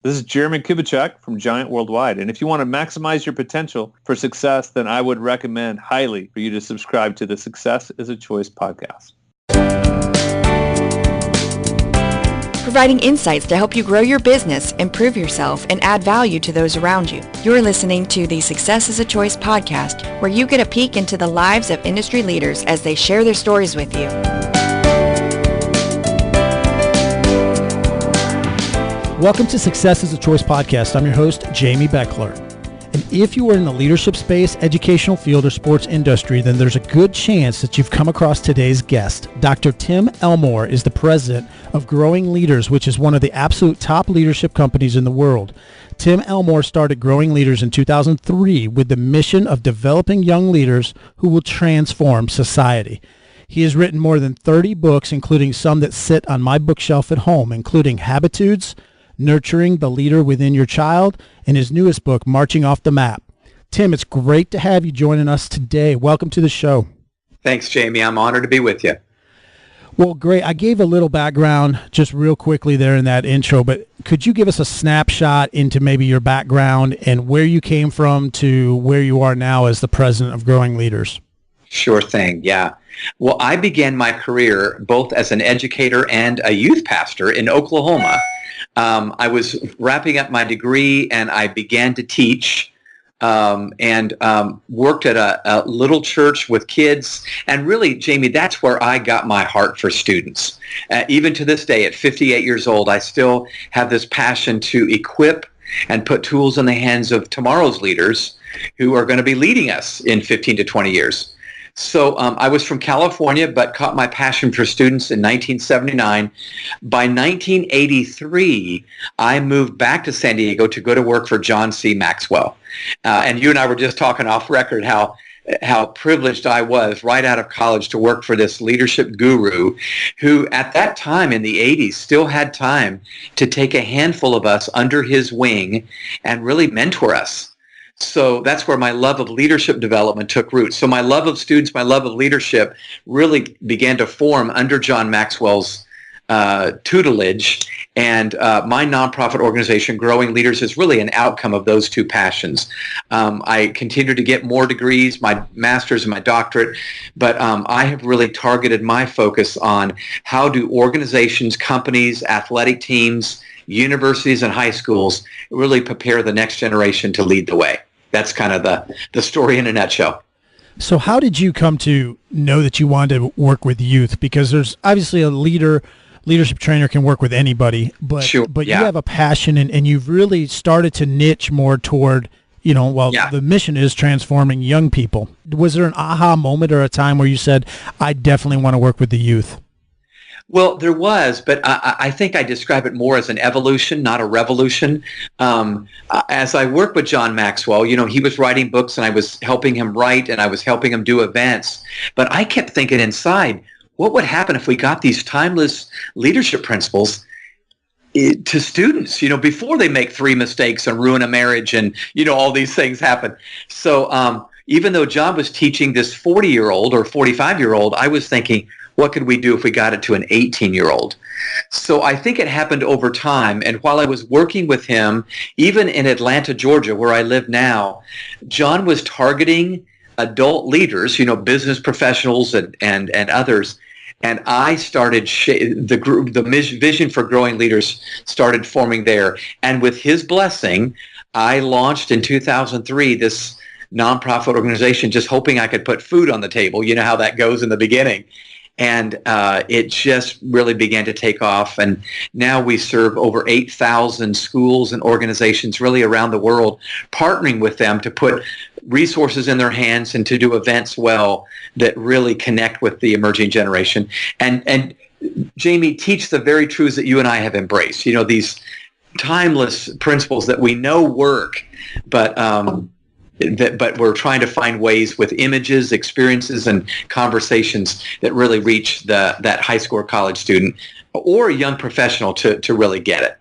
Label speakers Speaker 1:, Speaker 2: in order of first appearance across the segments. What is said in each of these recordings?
Speaker 1: This is Jeremy Kubicek from Giant Worldwide, and if you want to maximize your potential for success, then I would recommend highly for you to subscribe to the Success is a Choice podcast.
Speaker 2: Providing insights to help you grow your business, improve yourself, and add value to those around you. You're listening to the Success is a Choice podcast, where you get a peek into the lives of industry leaders as they share their stories with you.
Speaker 3: Welcome to Success is a Choice podcast. I'm your host, Jamy Bechler. And if you are in the leadership space, educational field, or sports industry, then there's a good chance that you've come across today's guest. Dr. Tim Elmore is the president of Growing Leaders, which is one of the absolute top leadership companies in the world. Tim Elmore started Growing Leaders in 2003 with the mission of developing young leaders who will transform society. He has written more than 30 books, including some that sit on my bookshelf at home, including Habitudes, Nurturing the Leader Within Your Child, and his newest book, Marching Off the Map. Tim, it's great to have you joining us today. Welcome to the show.
Speaker 4: Thanks, Jamie. I'm honored to be with you.
Speaker 3: Well, great. I gave a little background just real quickly there in that intro, but could you give us a snapshot into maybe your background and where you came from to where you are now as the president of Growing Leaders?
Speaker 4: Sure thing, yeah. Well, I began my career both as an educator and a youth pastor in Oklahoma. I was wrapping up my degree and I began to teach and worked at a little church with kids. And really, Jamie, that's where I got my heart for students. Even to this day, at 58 years old, I still have this passion to equip and put tools in the hands of tomorrow's leaders who are going to be leading us in 15 to 20 years. So I was from California, but caught my passion for students in 1979. By 1983, I moved back to San Diego to go to work for John C. Maxwell. And you and I were just talking off record how privileged I was right out of college to work for this leadership guru who at that time in the 80s still had time to take a handful of us under his wing and really mentor us. So that's where my love of leadership development took root. So my love of students, my love of leadership really began to form under John Maxwell's tutelage. And my nonprofit organization, Growing Leaders, is really an outcome of those two passions. I continue to get more degrees, my master's and my doctorate, but I have really targeted my focus on how do organizations, companies, athletic teams, universities, and high schools really prepare the next generation to lead the way. That's kind of the story in a nutshell.
Speaker 3: So how did you come to know that you wanted to work with youth? Because there's obviously a leadership trainer can work with anybody, but
Speaker 4: sure,
Speaker 3: but you have a passion and you've really started to niche more toward, the mission is transforming young people. Was there an aha moment or a time where you said, I definitely want to work with the youth?
Speaker 4: Well, there was, but I think I describe it more as an evolution, not a revolution. As I worked with John Maxwell, he was writing books and I was helping him write and I was helping him do events. But I kept thinking inside, what would happen if we got these timeless leadership principles to students, before they make 3 mistakes and ruin a marriage and, all these things happen. So even though John was teaching this 40-year-old or 45-year-old, I was thinking, what could we do if we got it to an 18-year-old? So I think it happened over time. And while I was working with him, even in Atlanta, Georgia, where I live now, John was targeting adult leaders, business professionals and others. And I started, the vision for Growing Leaders started forming there. And with his blessing, I launched in 2003 this nonprofit organization, just hoping I could put food on the table. You know how that goes in the beginning. And it just really began to take off. And now we serve over 8,000 schools and organizations really around the world, partnering with them to put resources in their hands and to do events well that really connect with the emerging generation. And Jamie, teach the very truths that you and I have embraced, these timeless principles that we know work, but we're trying to find ways with images, experiences, and conversations that really reach that high school or college student or a young professional to really get it.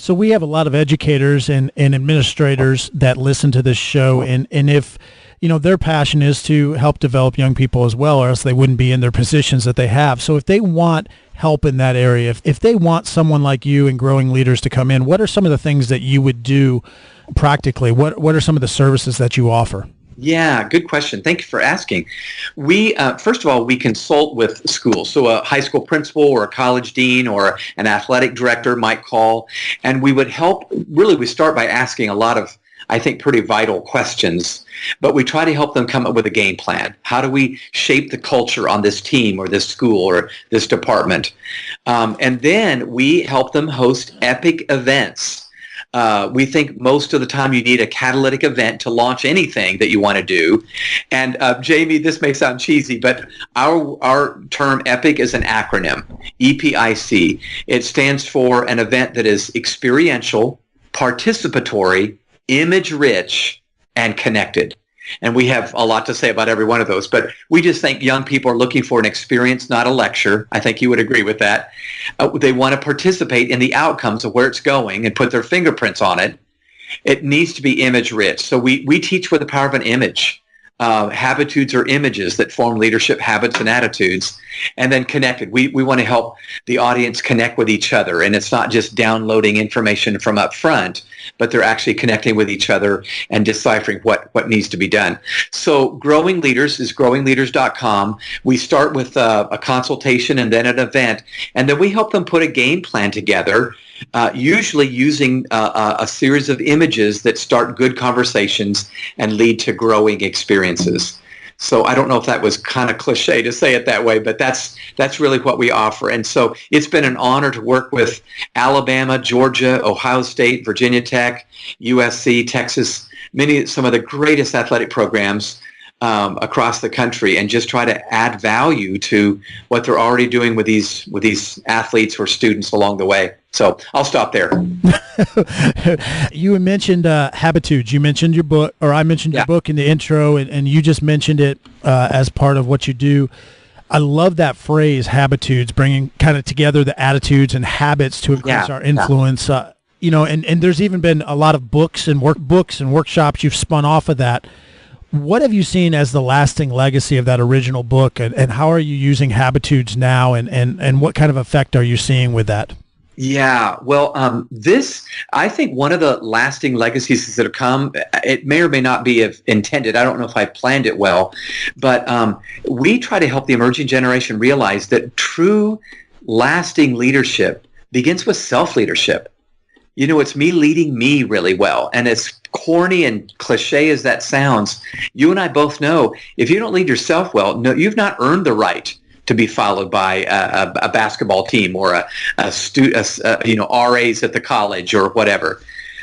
Speaker 3: So we have a lot of educators and administrators that listen to this show, and if their passion is to help develop young people as well, or else they wouldn't be in their positions that they have. So if they want help in that area, if they want someone like you and growing leaders to come in, what are some of the things that you would do practically? What are some of the services that you offer?
Speaker 4: Yeah, good question. Thank you for asking. We, first of all, we consult with schools. So a high school principal or a college dean or an athletic director might call, and we would help. Really, we start by asking a lot of, I think, pretty vital questions, but we try to help them come up with a game plan. How do we shape the culture on this team or this school or this department? And then we help them host epic events. We think most of the time you need a catalytic event to launch anything that you want to do. And Jamy, this may sound cheesy, but our term EPIC is an acronym, EPIC. It stands for an event that is experiential, participatory, image-rich, and connected. And we have a lot to say about every one of those, but we just think young people are looking for an experience, not a lecture. I think you would agree with that. They want to participate in the outcomes of where it's going and put their fingerprints on it. It needs to be image-rich. So we teach with the power of an image. Habitudes are images that form leadership habits and attitudes, and then connected. We want to help the audience connect with each other, and it's not just downloading information from up front, but they're actually connecting with each other and deciphering what needs to be done. So Growing Leaders is growingleaders.com. We start with a consultation and then an event, and then we help them put a game plan together, usually using a series of images that start good conversations and lead to growing experiences. So I don't know if that was kind of cliche to say it that way, but that's really what we offer. And so it's been an honor to work with Alabama, Georgia, Ohio State, Virginia Tech, USC, Texas, some of the greatest athletic programs across the country, and just try to add value to what they're already doing with these athletes or students along the way. So I'll stop there.
Speaker 3: You mentioned Habitudes. You mentioned your book, or I mentioned your book in the intro, and you just mentioned it as part of what you do. I love that phrase, Habitudes, bringing kind of together the attitudes and habits to increase our influence. And there's even been a lot of books and workshops you've spun off of that. What have you seen as the lasting legacy of that original book, and how are you using Habitudes now, and what kind of effect are you seeing with that?
Speaker 4: Yeah, well, I think one of the lasting legacies that have come, it may or may not be intended. I don't know if I planned it well, but we try to help the emerging generation realize that true lasting leadership begins with self-leadership. It's me leading me really well. And as corny and cliche as that sounds, you and I both know if you don't lead yourself well, no, you've not earned the right to be followed by a basketball team or RAs at the college or whatever.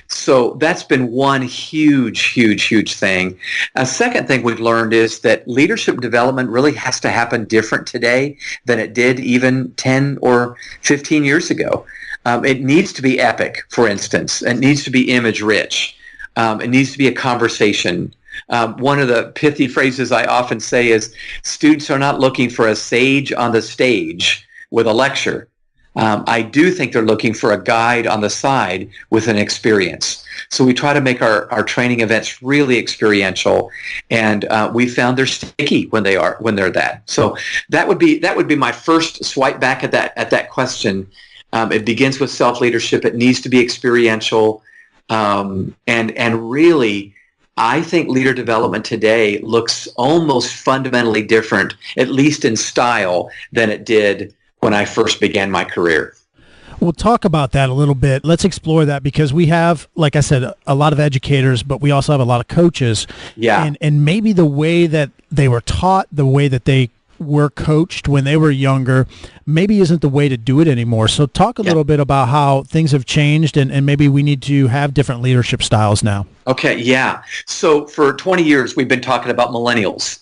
Speaker 4: So that's been one huge thing. A second thing we've learned is that leadership development really has to happen different today than it did even 10 or 15 years ago. It needs to be epic, for instance. It needs to be image-rich. It needs to be a conversation. One of the pithy phrases I often say is, students are not looking for a sage on the stage with a lecture. I do think they're looking for a guide on the side with an experience. So we try to make our training events really experiential, and we found they're sticky when they're that. So that would be my first swipe back at that question. It begins with self-leadership. It needs to be experiential, and really, I think leader development today looks almost fundamentally different, at least in style, than it did when I first began my career.
Speaker 3: We'll talk about that a little bit. Let's explore that, because we have, like I said, a lot of educators, but we also have a lot of coaches.
Speaker 4: Yeah.
Speaker 3: And maybe the way that they were taught, the way that they were coached when they were younger, maybe isn't the way to do it anymore. So talk a little bit about how things have changed, and maybe we need to have different leadership styles now. Okay,
Speaker 4: yeah. So for 20 years, we've been talking about millennials.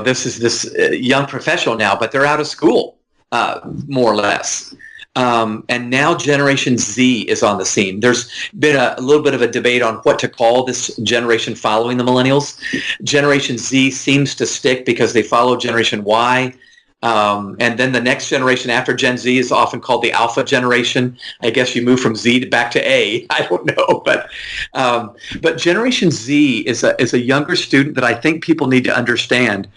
Speaker 4: This is this young professional now, but they're out of school, more or less. And now Generation Z is on the scene. There's been a little bit of a debate on what to call this generation following the millennials. Generation Z seems to stick because they follow Generation Y. And then the next generation after Gen Z is often called the Alpha generation. I guess you move from Z back to A. I don't know, but Generation Z is a younger student that I think people need to understand.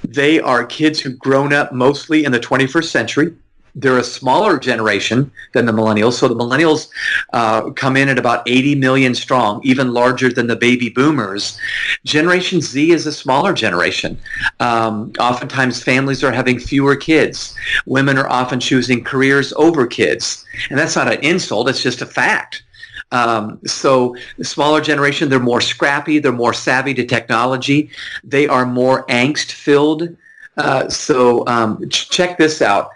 Speaker 4: They are kids who've grown up mostly in the 21st century. They're a smaller generation than the millennials. So the millennials come in at about 80 million strong, even larger than the baby boomers. Generation Z is a smaller generation. Oftentimes families are having fewer kids. Women are often choosing careers over kids. And that's not an insult, it's just a fact. So the smaller generation, they're more scrappy, they're more savvy to technology, they are more angst-filled. Check this out.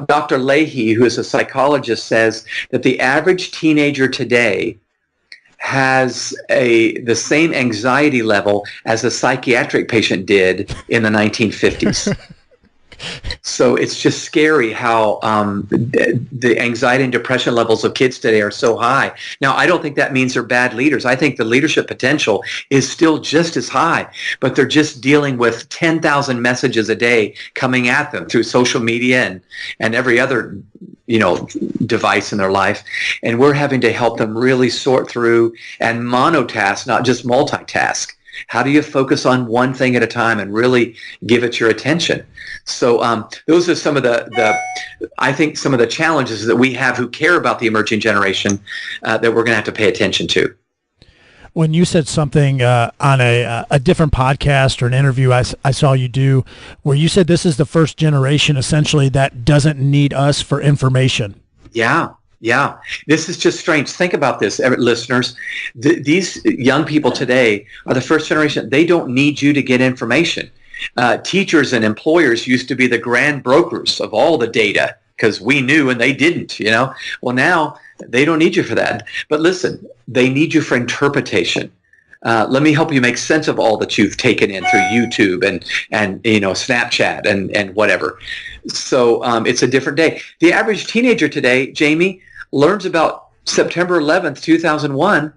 Speaker 4: Dr. Leahy, who is a psychologist, says that the average teenager today has the same anxiety level as a psychiatric patient did in the 1950s. So it's just scary how the anxiety and depression levels of kids today are so high. Now, I don't think that means they're bad leaders. I think the leadership potential is still just as high, but they're just dealing with 10,000 messages a day coming at them through social media and every other device in their life. And we're having to help them really sort through and monotask, not just multitask. How do you focus on one thing at a time and really give it your attention? So those are some of I think some of the challenges that we have who care about the emerging generation that we're going to have to pay attention to.
Speaker 3: When you said something on a different podcast or an interview I saw you do, where you said this is the first generation essentially that doesn't need us for information.
Speaker 4: Yeah. This is just strange. Think about this, listeners. These young people today are the first generation. They don't need you to get information. Teachers and employers used to be the grand brokers of all the data because we knew and they didn't, Well, now they don't need you for that. But listen, they need you for interpretation. Let me help you make sense of all that you've taken in through YouTube and Snapchat and whatever. So it's a different day. The average teenager today, Jamy, learns about September 11th, 2001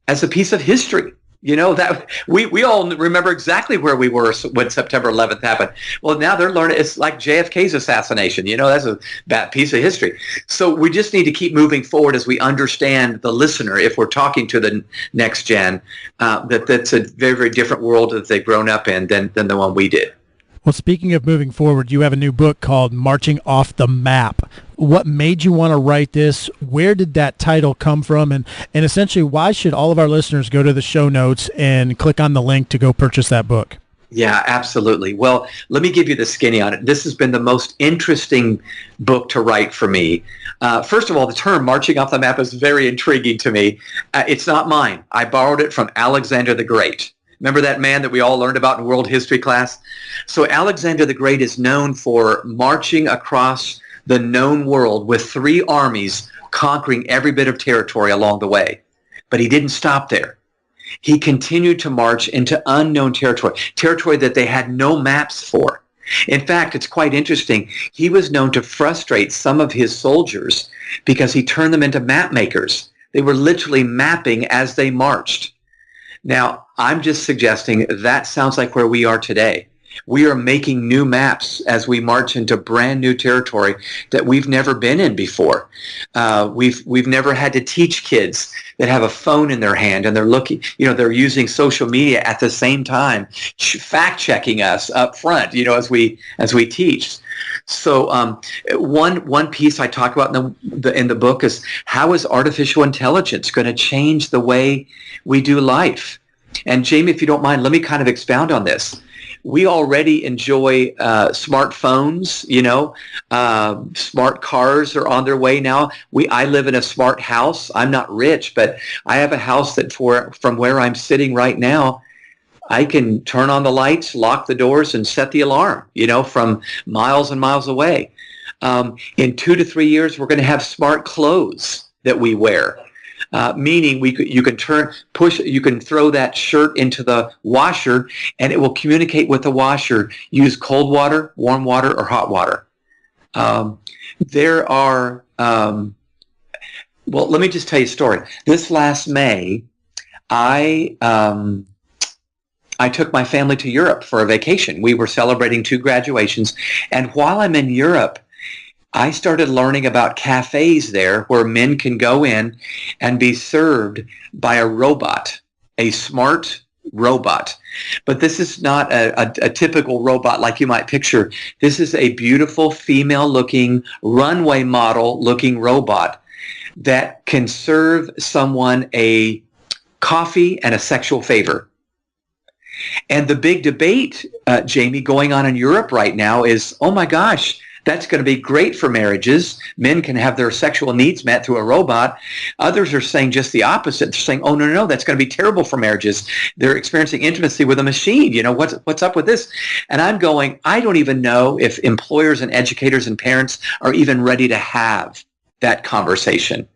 Speaker 4: as a piece of history. That we all remember exactly where we were when September 11th happened. Well, now they're learning it's like JFK's assassination. That's a bad piece of history. So we just need to keep moving forward as we understand the listener. If we're talking to the next gen, that's a very, very different world that they've grown up in than the one we did.
Speaker 3: Well, speaking of moving forward, you have a new book called Marching Off the Map. What made you want to write this? Where did that title come from? And essentially, why should all of our listeners go to the show notes and click on the link to go purchase that book?
Speaker 4: Yeah, absolutely. Well, let me give you the skinny on it. This has been the most interesting book to write for me. First of all, the term marching off the map is very intriguing to me. It's not mine. I borrowed it from Alexander the Great. Remember that man that we all learned about in world history class? So Alexander the Great is known for marching across the known world with 3 armies, conquering every bit of territory along the way. But he didn't stop there. He continued to march into unknown territory that they had no maps for. In fact, it's quite interesting. He was known to frustrate some of his soldiers because he turned them into map makers. They were literally mapping as they marched. Now, I'm just suggesting that sounds like where we are today. We are making new maps as we march into brand new territory that we've never been in before. We've never had to teach kids that have a phone in their hand and they're looking, they're using social media at the same time, fact checking us up front, as we teach. So one piece I talk about in the book is how is artificial intelligence going to change the way we do life? And Jamy, if you don't mind, let me kind of expound on this. We already enjoy smartphones, smart cars are on their way now. I live in a smart house. I'm not rich, but I have a house that from where I'm sitting right now, I can turn on the lights, lock the doors, and set the alarm, from miles and miles away. In 2 to 3 years, we're going to have smart clothes that we wear. Meaning you can throw that shirt into the washer and it will communicate with the washer. Use cold water, warm water, or hot water. Let me just tell you a story. This last May, I I took my family to Europe for a vacation. We were celebrating 2 graduations. And while I'm in Europe, I started learning about cafes there where men can go in and be served by a robot, a smart robot. But this is not a typical robot like you might picture. This is a beautiful female-looking, runway model-looking robot that can serve someone a coffee and a sexual favor. And the big debate, Jamy, going on in Europe right now is, oh my gosh, that's going to be great for marriages. Men can have their sexual needs met through a robot. Others are saying just the opposite. They're saying, oh, no, that's going to be terrible for marriages. They're experiencing intimacy with a machine. You know, what's up with this? And I'm going, I don't even know if employers and educators and parents are even ready to have that conversation.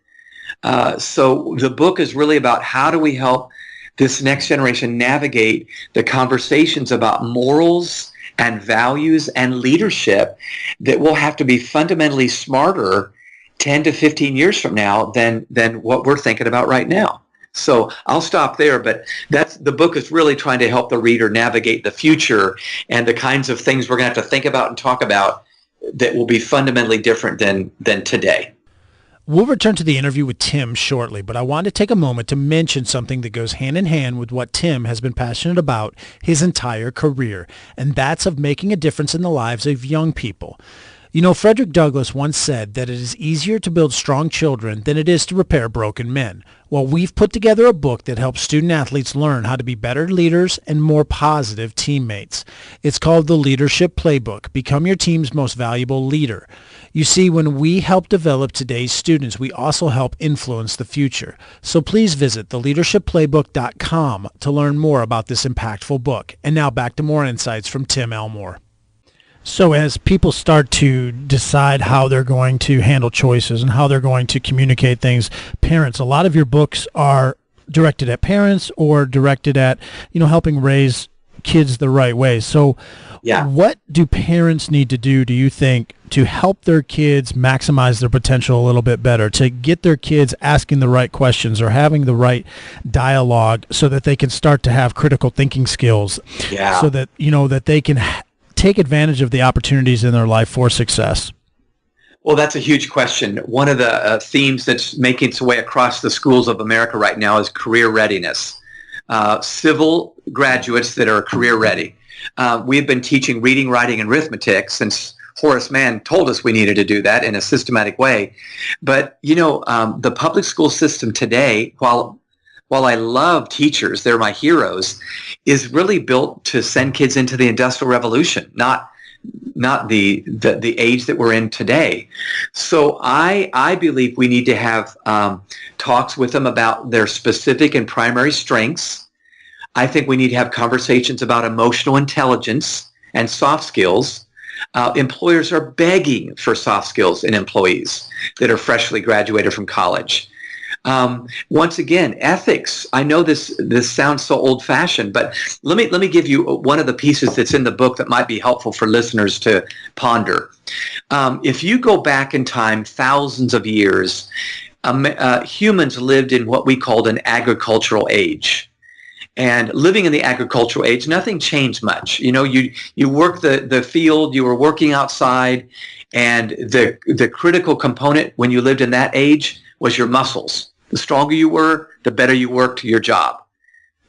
Speaker 4: So the book is really about how do we help this next generation navigate the conversations about morals and values and leadership that will have to be fundamentally smarter 10 to 15 years from now than what we're thinking about right now. So I'll stop there, but the book is really trying to help the reader navigate the future and the kinds of things we're going to have to think about and talk about that will be fundamentally different than today.
Speaker 3: We'll return to the interview with Tim shortly, but I wanted to take a moment to mention something that goes hand in hand with what Tim has been passionate about his entire career, and that's of making a difference in the lives of young people. You know, Frederick Douglass once said that it is easier to build strong children than it is to repair broken men. Well, we've put together a book that helps student athletes learn how to be better leaders and more positive teammates. It's called The Leadership Playbook, Become Your Team's Most Valuable Leader. You see, when we help develop today's students, we also help influence the future. So please visit theleadershipplaybook.com to learn more about this impactful book. And now back to more insights from Tim Elmore. So as people start to decide how they're going to handle choices and how they're going to communicate things, parents, a lot of your books are directed at parents or directed at, helping raise kids the right way. So what do parents need to do you think, to help their kids maximize their potential a little bit better, to get their kids asking the right questions or having the right dialogue so that they can start to have critical thinking skills, so that, that they can take advantage of the opportunities in their life for success?
Speaker 4: Well, that's a huge question. One of the themes that's making its way across the schools of America right now is career readiness. Civil graduates that are career ready. We've been teaching reading, writing, and arithmetic since Horace Mann told us we needed to do that in a systematic way. But, the public school system today, while I love teachers, they're my heroes, is really built to send kids into the Industrial Revolution, not the age that we're in today. So I believe we need to have talks with them about their specific and primary strengths. I think we need to have conversations about emotional intelligence and soft skills. Employers are begging for soft skills in employees that are freshly graduated from college. Once again, ethics. I know this sounds so old-fashioned, but let me give you one of the pieces that's in the book that might be helpful for listeners to ponder. If you go back in time thousands of years, humans lived in what we called an agricultural age. And living in the agricultural age, nothing changed much. You worked the field, you were working outside, and the critical component when you lived in that age was your muscles. The stronger you were, the better you worked your job.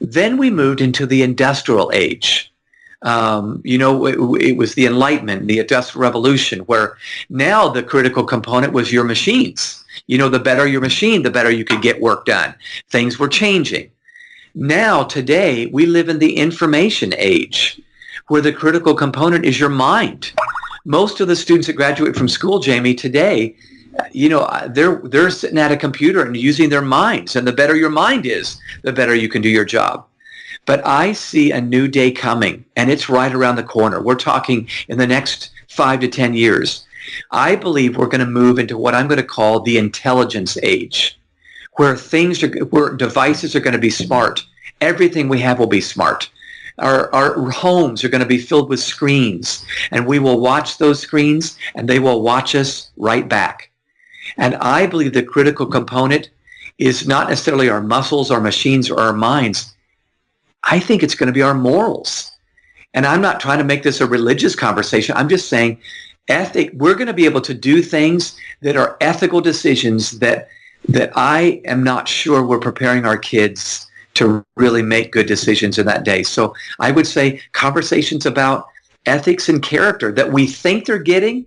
Speaker 4: Then we moved into the industrial age. It was the Enlightenment, the Industrial Revolution, where now the critical component was your machines. The better your machine, the better you could get work done. Things were changing. Now, today, we live in the information age, where the critical component is your mind. Most of the students that graduate from school, Jamy, today, they're sitting at a computer and using their minds. And the better your mind is, the better you can do your job. But I see a new day coming, and it's right around the corner. We're talking in the next 5 to 10 years. I believe we're going to move into what I'm going to call the intelligence age, where devices are going to be smart. Everything we have will be smart. Our homes are going to be filled with screens, and we will watch those screens, and they will watch us right back. And I believe the critical component is not necessarily our muscles, our machines, or our minds. I think it's going to be our morals. And I'm not trying to make this a religious conversation. I'm just saying we're going to be able to do things that are ethical decisions that I am not sure we're preparing our kids to really make good decisions in that day. So I would say conversations about ethics and character that we think they're getting,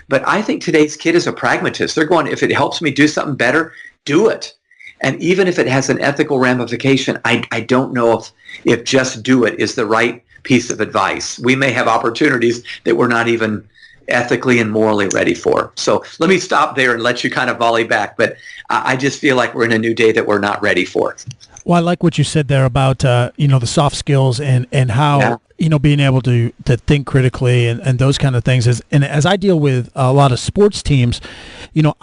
Speaker 4: but I think today's kid is a pragmatist. They're going, if it helps me do something better, do it. And even if it has an ethical ramification, I don't know if just do it is the right piece of advice. We may have opportunities that we're not even ethically and morally ready for. So let me stop there and let you kind of volley back. But I just feel like we're in a new day that we're not ready for.
Speaker 3: Well, I like what you said there about, the soft skills and how, being able to think critically and those kind of things. And as I deal with a lot of sports teams,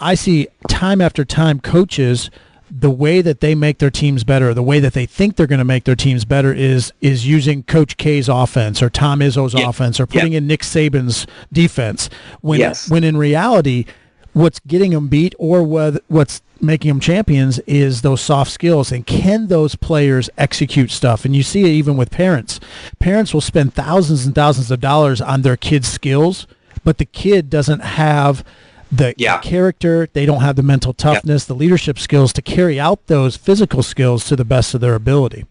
Speaker 3: I see time after time coaches, the way that they make their teams better, the way that they think they're going to make their teams better is using Coach K's offense or Tom Izzo's offense or putting in Nick Saban's defense. When in reality, what's getting them beat or what's making them champions is those soft skills. And can those players execute stuff? And you see it even with parents. Parents will spend thousands and thousands of dollars on their kids' skills, but the kid doesn't have the character, they don't have the mental toughness, the leadership skills to carry out those physical skills to the best of their ability.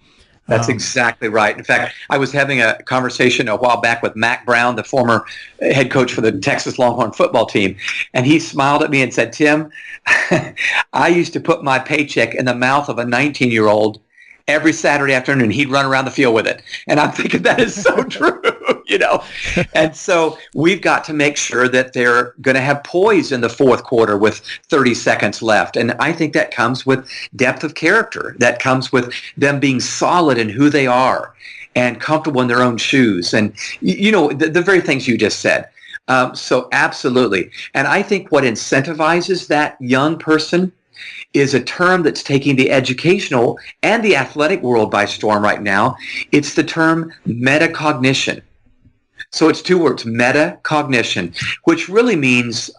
Speaker 4: That's exactly right. In fact, I was having a conversation a while back with Mac Brown, the former head coach for the Texas Longhorn football team, and he smiled at me and said, Tim, I used to put my paycheck in the mouth of a 19-year-old every Saturday afternoon. He'd run around the field with it. And I'm thinking that is so true, And so we've got to make sure that they're going to have poise in the fourth quarter with 30 seconds left. And I think that comes with depth of character. That comes with them being solid in who they are and comfortable in their own shoes. And, the very things you just said. So absolutely. And I think what incentivizes that young person is a term that's taking the educational and the athletic world by storm right now. It's the term metacognition. So it's two words, metacognition, which really means,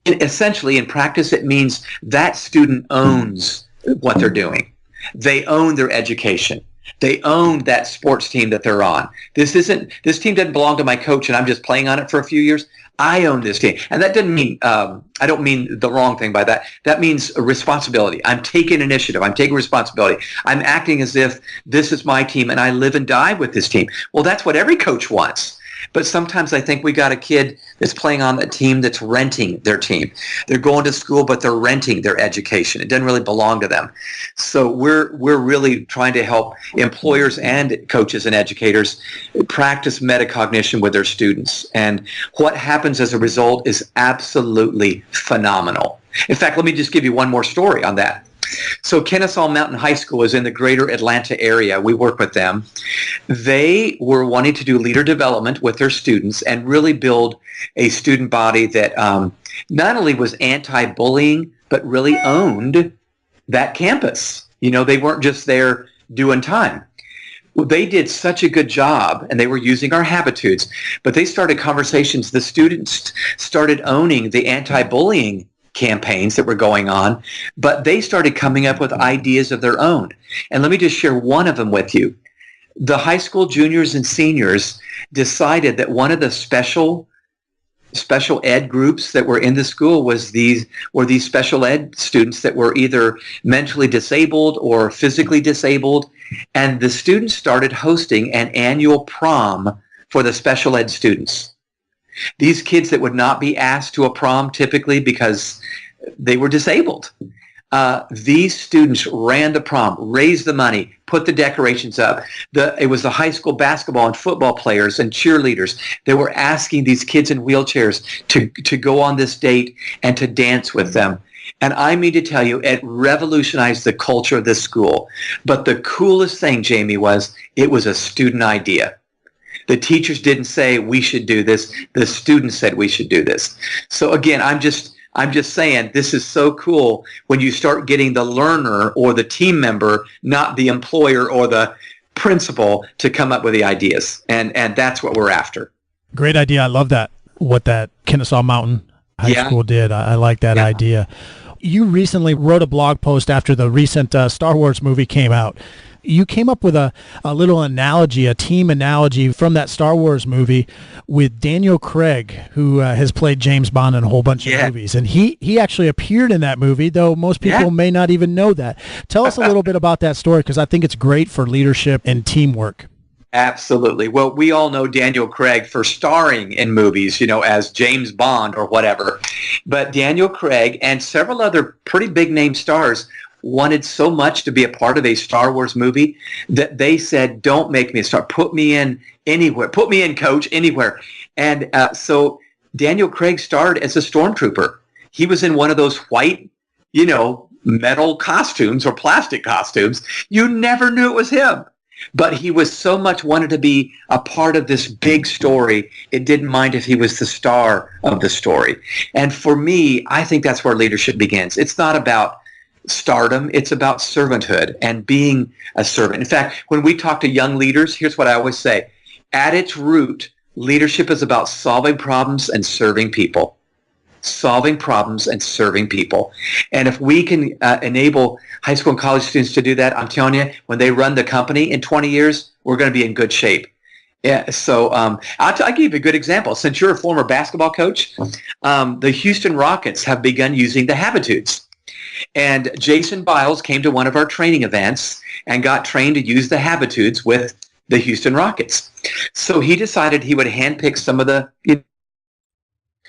Speaker 4: essentially in practice, it means that student owns what they're doing. They own their education. They own that sports team that they're on. This team doesn't belong to my coach and I'm just playing on it for a few years. I own this team. And that doesn't mean, I don't mean the wrong thing by that. That means a responsibility. I'm taking initiative. I'm taking responsibility. I'm acting as if this is my team and I live and die with this team. Well, that's what every coach wants. But sometimes I think we got a kid that's playing on a team that's renting their team. They're going to school, but they're renting their education. It doesn't really belong to them. So we're really trying to help employers and coaches and educators practice metacognition with their students. And what happens as a result is absolutely phenomenal. In fact, let me just give you one more story on that. So Kennesaw Mountain High School is in the greater Atlanta area. We work with them. They were wanting to do leader development with their students and really build a student body that not only was anti-bullying, but really owned that campus. They weren't just there doing time. Well, they did such a good job, and they were using our habitudes, but they started conversations. The students started owning the anti-bullying campaigns that were going on, but they started coming up with ideas of their own. And let me just share one of them with you. The high school juniors and seniors decided that one of the special ed groups that were in the school was these special ed students that were either mentally disabled or physically disabled. And the students started hosting an annual prom for the special ed students. These kids that would not be asked to a prom typically because they were disabled. These students ran the prom, raised the money, put the decorations up. It was the high school basketball and football players and cheerleaders that were asking these kids in wheelchairs to go on this date and to dance with them. And I mean to tell you, it revolutionized the culture of this school. But the coolest thing, Jamy, was it was a student idea. The teachers didn't say we should do this. The students said we should do this. So again, I'm just saying this is so cool when you start getting the learner or the team member, not the employer or the principal, to come up with the ideas. And that's what we're after.
Speaker 3: Great idea. I love that, what that Kennesaw Mountain High School did. I like that idea. You recently wrote a blog post after the recent Star Wars movie came out. You came up with a little analogy, a team analogy from that Star Wars movie with Daniel Craig, who has played James Bond in a whole bunch of movies. And he actually appeared in that movie, though most people may not even know that. Tell us a little bit about that story, because I think it's great for leadership and teamwork.
Speaker 4: Absolutely. Well, we all know Daniel Craig for starring in movies, as James Bond or whatever. But Daniel Craig and several other pretty big name stars wanted so much to be a part of a Star Wars movie that they said, don't make me a star. Put me in anywhere. Put me in, coach, anywhere. And so Daniel Craig starred as a stormtrooper. He was in one of those white, metal costumes or plastic costumes. You never knew it was him. But he was so much wanted to be a part of this big story, it didn't mind if he was the star of the story. And for me, I think that's where leadership begins. It's not about stardom, it's about servanthood and being a servant. In fact, when we talk to young leaders, here's what I always say. At its root, leadership is about solving problems and serving people. Solving problems and serving people. And if we can enable high school and college students to do that, I'm telling you, when they run the company in 20 years, we're going to be in good shape. Yeah, so I'll give you a good example. Since you're a former basketball coach, the Houston Rockets have begun using the Habitudes. And Jason Biles came to one of our training events and got trained to use the Habitudes with the Houston Rockets. So he decided he would handpick some of the,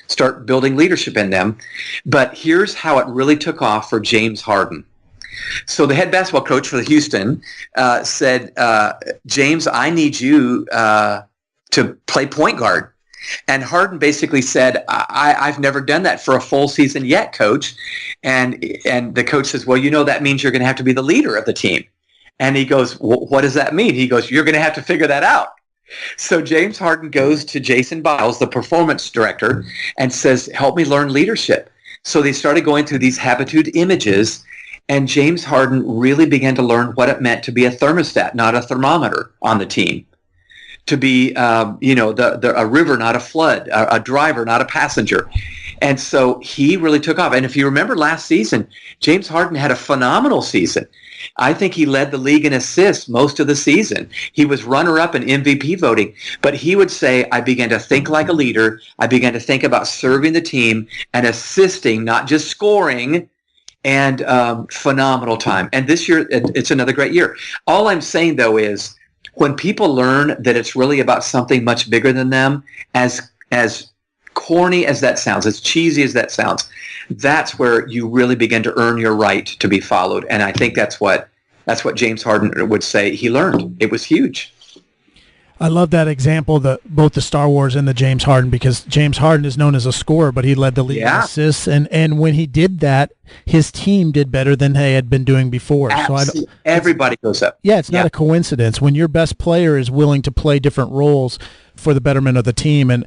Speaker 4: start building leadership in them. But here's how it really took off for James Harden. So the head basketball coach for the Houston said, James, I need you to play point guard. And Harden basically said, I've never done that for a full season yet, coach. And the coach says, well, that means you're going to have to be the leader of the team. And he goes, well, what does that mean? He goes, you're going to have to figure that out. So James Harden goes to Jason Biles, the performance director, and says, help me learn leadership. So they started going through these Habitude images, and James Harden really began to learn what it meant to be a thermostat, not a thermometer on the team. To be, a river, not a flood, a driver, not a passenger. And so he really took off. And if you remember last season, James Harden had a phenomenal season. I think he led the league in assists most of the season. He was runner-up in MVP voting. But he would say, I began to think like a leader. I began to think about serving the team and assisting, not just scoring, and phenomenal time. And this year, it's another great year. All I'm saying, though, is when people learn that it's really about something much bigger than them, as corny as that sounds, as cheesy as that sounds, that's where you really begin to earn your right to be followed. And I think that's what James Harden would say he learned. It was huge.
Speaker 3: I love that example, both the Star Wars and the James Harden, because James Harden is known as a scorer, but he led the league in assists. And when he did that, his team did better than they had been doing before.
Speaker 4: Absolutely. So everybody goes up.
Speaker 3: Yeah, it's not a coincidence. When your best player is willing to play different roles for the betterment of the team. And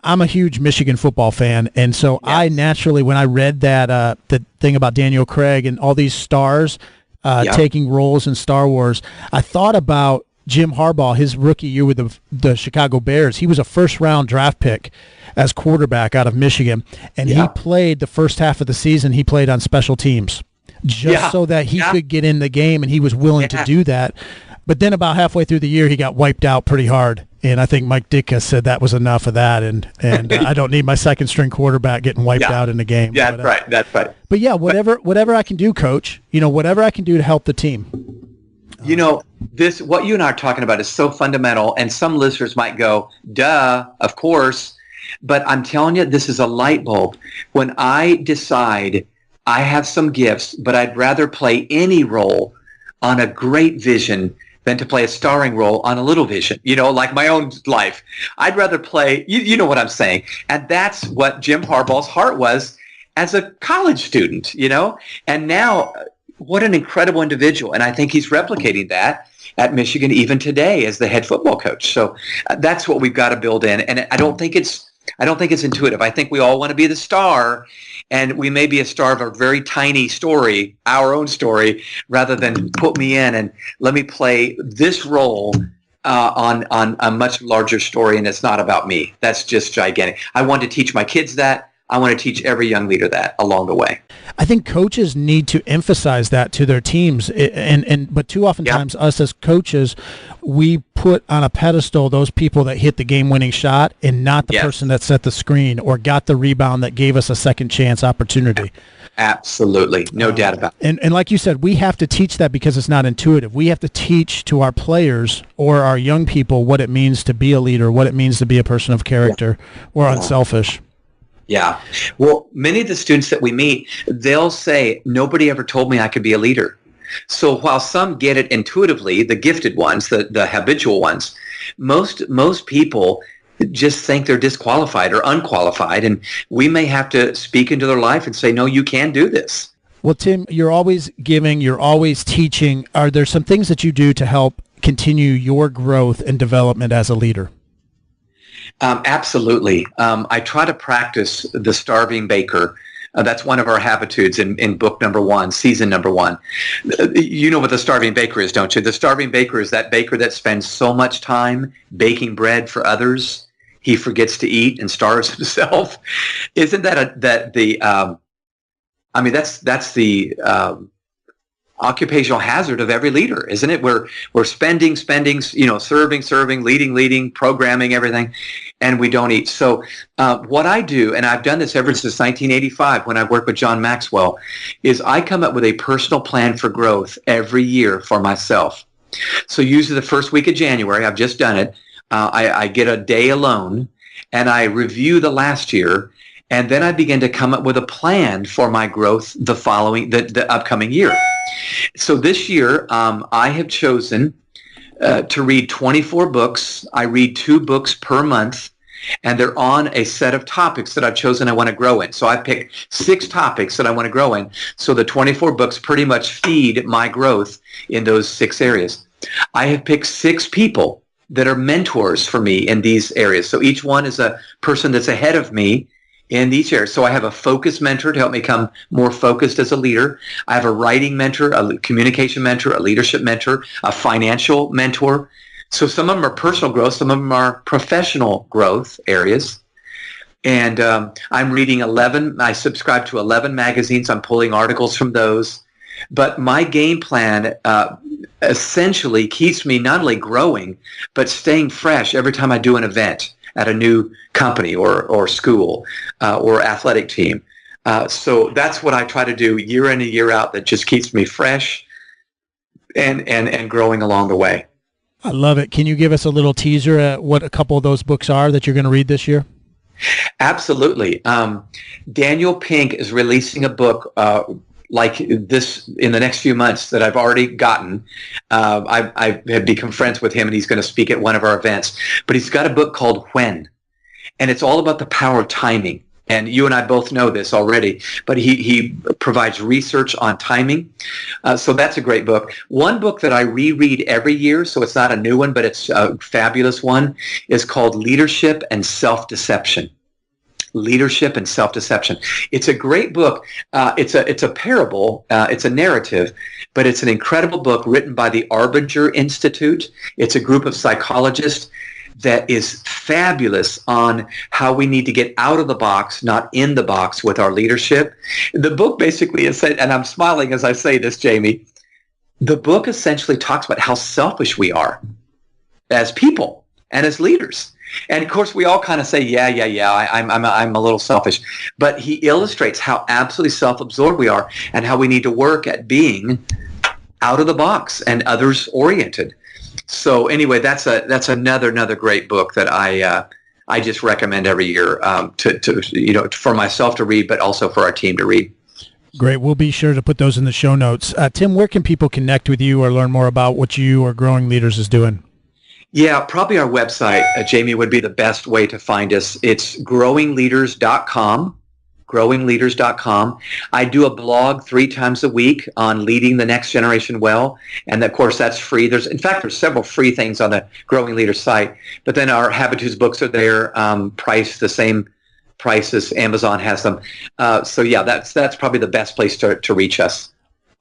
Speaker 3: I'm a huge Michigan football fan. And so I naturally, when I read that the thing about Daniel Craig and all these stars taking roles in Star Wars, I thought about Jim Harbaugh, his rookie year with the Chicago Bears. He was a first-round draft pick as quarterback out of Michigan, and he played the first half of the season. He played on special teams just so that he could get in the game, and he was willing to do that. But then about halfway through the year, he got wiped out pretty hard, and I think Mike Ditka said that was enough of that, and I don't need my second-string quarterback getting wiped out in the game.
Speaker 4: Yeah, that's right.
Speaker 3: But yeah, whatever I can do, Coach, whatever I can do to help the team.
Speaker 4: This, what you and I are talking about is so fundamental, and some listeners might go, duh, of course. But I'm telling you, this is a light bulb. When I decide I have some gifts, but I'd rather play any role on a great vision than to play a starring role on a little vision, like my own life. I'd rather play, you know what I'm saying. And that's what Jim Harbaugh's heart was as a college student, And now, what an incredible individual. And I think he's replicating that at Michigan even today as the head football coach. So that's what we've got to build in. And I don't think it's intuitive. I think we all want to be the star, and we may be a star of a very tiny story, our own story, rather than put me in and let me play this role on a much larger story, and it's not about me. That's just gigantic. I want to teach my kids that. I want to teach every young leader that along the way.
Speaker 3: I think coaches need to emphasize that to their teams, but too often times us as coaches, we put on a pedestal those people that hit the game-winning shot and not the person that set the screen or got the rebound that gave us a second chance opportunity.
Speaker 4: Absolutely. No doubt about it.
Speaker 3: And like you said, we have to teach that because it's not intuitive. We have to teach to our players or our young people what it means to be a leader, what it means to be a person of character or unselfish.
Speaker 4: Yeah. Well, many of the students that we meet, they'll say, nobody ever told me I could be a leader. So while some get it intuitively, the gifted ones, the habitual ones, most people just think they're disqualified or unqualified, and we may have to speak into their life and say, no, you can do this.
Speaker 3: Well, Tim, you're always giving, you're always teaching. Are there some things that you do to help continue your growth and development as a leader?
Speaker 4: Absolutely. I try to practice the starving baker. That's one of our habitudes in book number 1, season number 1. You know what the starving baker is, don't you? The starving baker is that baker that spends so much time baking bread for others, he forgets to eat and starves himself. Isn't that that's the occupational hazard of every leader, isn't it? We're spending, serving, leading, programming everything, and we don't eat. So what I do, and I've done this ever since 1985 when I worked with John Maxwell, is I come up with a personal plan for growth every year for myself. So usually the first week of January, I've just done it, I get a day alone, and I review the last year, and then I begin to come up with a plan for my growth the upcoming year. So this year, I have chosen to read 24 books. I read 2 books per month, and they're on a set of topics that I've chosen I want to grow in. So I picked 6 topics that I want to grow in. So the 24 books pretty much feed my growth in those 6 areas. I have picked 6 people that are mentors for me in these areas. So each one is a person that's ahead of me in each area. So I have a focus mentor to help me become more focused as a leader. I have a writing mentor, a communication mentor, a leadership mentor, a financial mentor. So some of them are personal growth, some of them are professional growth areas. And I'm reading I subscribe to 11 magazines. I'm pulling articles from those. But my game plan essentially keeps me not only growing, but staying fresh every time I do an event at a new company or school or athletic team. So that's what I try to do year in and year out that just keeps me fresh and growing along the way.
Speaker 3: I love it. Can you give us a little teaser at what a couple of those books are that you're going to read this year?
Speaker 4: Absolutely. Daniel Pink is releasing a book like this in the next few months that I've already gotten. I have become friends with him, and he's going to speak at one of our events. But he's got a book called When, and it's all about the power of timing. And you and I both know this already, but he provides research on timing. So that's a great book. One book that I reread every year, so it's not a new one, but it's a fabulous one, is called Leadership and Self-Deception. Leadership and Self-Deception. It's a great book. It's a parable. It's a narrative, but it's an incredible book written by the Arbinger Institute. It's a group of psychologists that is fabulous on how we need to get out of the box, not in the box with our leadership. The book basically is, and I'm smiling as I say this, Jamie, the book essentially talks about how selfish we are as people and as leaders. And of course, we all kind of say, yeah, I'm a little selfish. But he illustrates how absolutely self-absorbed we are and how we need to work at being out of the box and others-oriented. So anyway, that's another great book that I just recommend every year for myself to read, but also for our team to read.
Speaker 3: Great. We'll be sure to put those in the show notes. Tim, where can people connect with you or learn more about what you or Growing Leaders is doing?
Speaker 4: Yeah, probably our website, Jamy, would be the best way to find us. It's growingleaders.com, growingleaders.com. I do a blog 3 times a week on leading the next generation well, and of course that's free. There's several free things on the Growing Leaders site, but then our Habitudes books are there, priced the same price as Amazon has them. So yeah, that's probably the best place to reach us.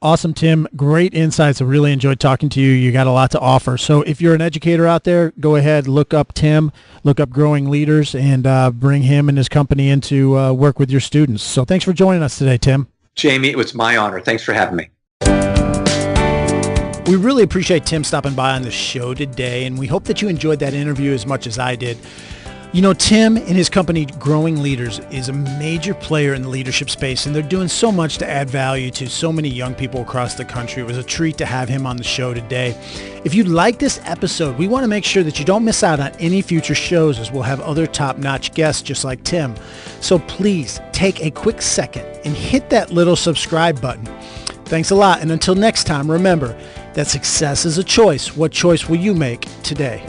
Speaker 3: Awesome, Tim. Great insights. I really enjoyed talking to you. You got a lot to offer. So if you're an educator out there, go ahead, look up Tim, look up Growing Leaders, and bring him and his company in to work with your students. So thanks for joining us today, Tim.
Speaker 4: Jamie, it was my honor. Thanks for having me.
Speaker 3: We really appreciate Tim stopping by on the show today, and we hope that you enjoyed that interview as much as I did. You know, Tim and his company, Growing Leaders, is a major player in the leadership space, and they're doing so much to add value to so many young people across the country. It was a treat to have him on the show today. If you like this episode, we want to make sure that you don't miss out on any future shows, as we'll have other top-notch guests just like Tim. So please take a quick second and hit that little subscribe button. Thanks a lot, and until next time, remember that success is a choice. What choice will you make today?